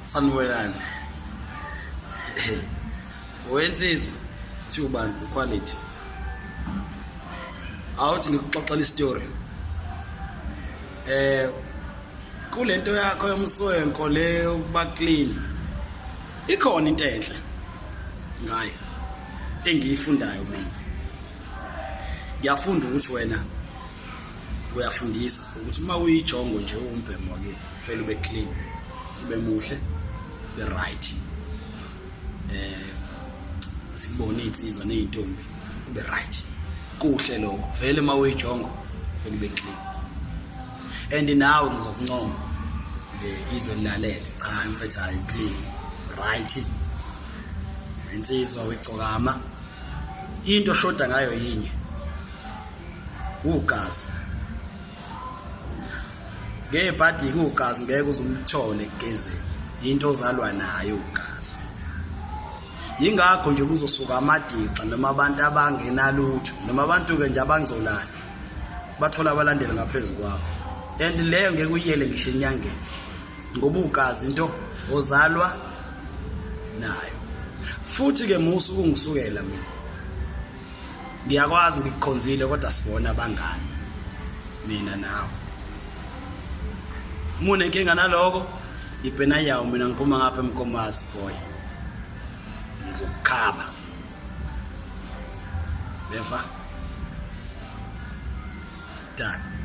Sanwelana. Wensizwa thi ubani quality. Awuthi ngikuxoxela istory. Kulento yakho yomswenko le ukuba clean. Ikhona into enhle ngayo engiyifundayo mina. Ngiyafunda ukuthi wena uyafundisa ukuthi uma uyijongo nje umbhemo wake ufela ube clean, ube muhle, be right. Sibone insizwa nezintombi ube right. Kuhle lokho. Vele uma uyijongo ufela ube clean. And nawe ngizokuncoma nje izwe lilalele cha mfethu ayi clean right. Insizwa wecokama into shoda ngayo yinye ugazi. Ngebhadi kugazi ngeke uzumthole egezeni into ozalwa nayo ugazi. Yingakho nje kuzosuka amadixa noma abantu abangenalutho noma abantu ke nje abangcolayo bathola abalandeli ngaphezulu kwabo. And leyo ngeke uyele ngisho enyangeni ngoba ugazi into ozalwa nayo. Futhi ke musu kungisukela mina ngiyakwazi ngikukhonzile kodwa sibona abangani mina nawe. Mune inkinga naloko ipena yawo mina ngiphuma ngapha eMkomazi boy ngizokukhaba beva done.